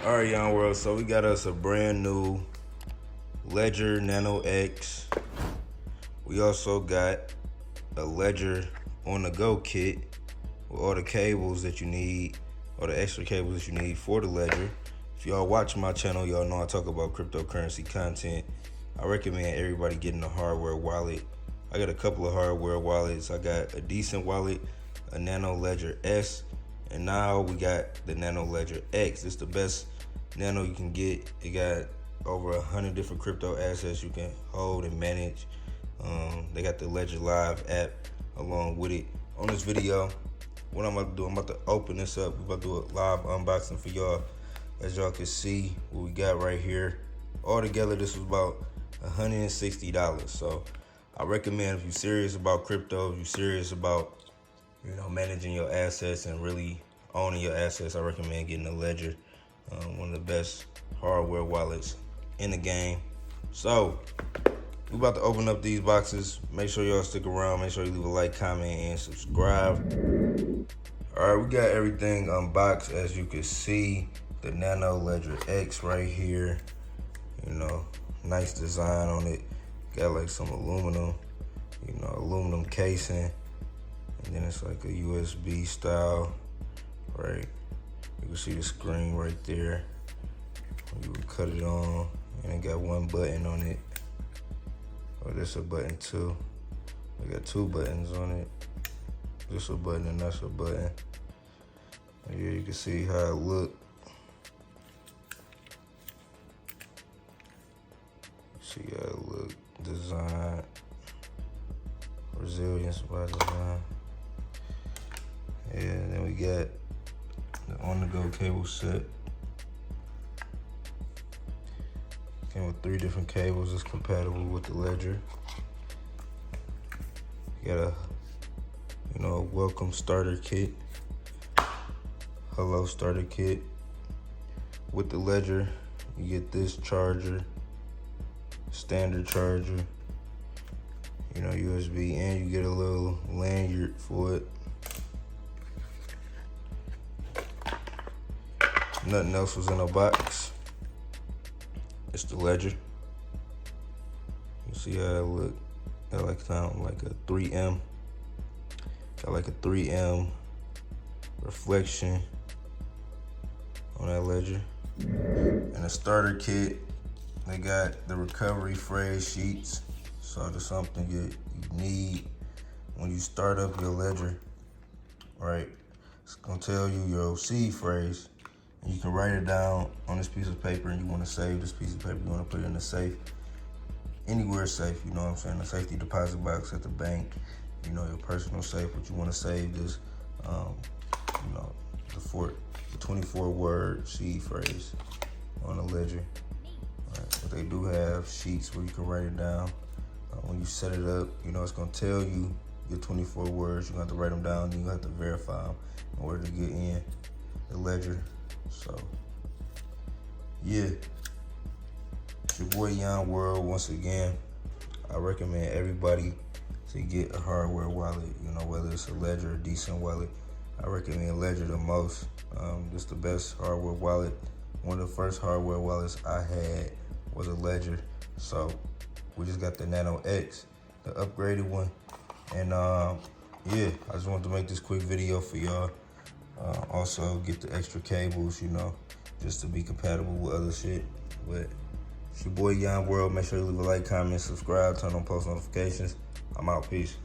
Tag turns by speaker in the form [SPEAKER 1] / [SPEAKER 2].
[SPEAKER 1] All right, Yon World. So we got us a brand new LEDGER Nano X. We also got a LEDGER on the go kit with all the cables that you need, all the extra cables that you need for the LEDGER. If y'all watch my channel, y'all know I talk about cryptocurrency content. I recommend everybody getting a hardware wallet. I got a couple of hardware wallets. I got a decent wallet, a Nano LEDGER S, and now we got the Nano LEDGER X. It's the best Nano you can get. It got over 100 different crypto assets you can hold and manage. They got the LEDGER Live app along with it. On this video, what I'm about to do, I'm about to open this up. We're about to do a live unboxing for y'all. As y'all can see what we got right here. All together, this was about $160. So I recommend, if you're serious about crypto, if you're serious about managing your assets and really owning your assets, I recommend getting a LEDGER. One of the best hardware wallets in the game. So we about to open up these boxes. Make sure y'all stick around. Make sure you leave a like, comment, and subscribe. All right, we got everything unboxed. As you can see, the Nano LEDGER X right here. Nice design on it. Got like some aluminum, aluminum casing. And then it's like a USB style, right? You can see the screen right there. You would cut it on, and it got one button on it. Oh, this a button too. We got two buttons on it. This a button and that's a button. And here you can see how it look. See how it look. Design. Resilience by design. Yeah, and then we got the on-the-go cable set. Came with 3 different cables. It's compatible with the LEDGER. You got a welcome starter kit. Hello starter kit. With the LEDGER, you get this charger, standard charger, USB, and you get a little lanyard for it. Nothing else was in the box. It's the LEDGER. You see how it look? Got like a 3M. Got like a 3M reflection on that LEDGER. And the starter kit, they got the recovery phrase sheets. So there's something you need when you start up your LEDGER, right? It's gonna tell you your seed phrase. And you can write it down on this piece of paper, and you wanna save this piece of paper, you wanna put it in the safe. Anywhere safe, you know what I'm saying? A safety deposit box at the bank, your personal safe, but you wanna save this, the 24-word seed phrase on the LEDGER. Right. But they do have sheets where you can write it down. When you set it up, it's gonna tell you your 24 words. You're gonna have to write them down, and you have to verify them in order to get in the LEDGER. So, yeah. It's your boy Yon World once again. I recommend everybody to get a hardware wallet, whether it's a LEDGER or a decent wallet. I recommend LEDGER the most. It's the best hardware wallet. One of the first hardware wallets I had was a LEDGER. So we just got the Nano X, the upgraded one. And yeah, I just wanted to make this quick video for y'all. Also get the extra cables, just to be compatible with other shit. But it's your boy Yon World. Make sure you leave a like, comment, subscribe, turn on post notifications. I'm out. Peace.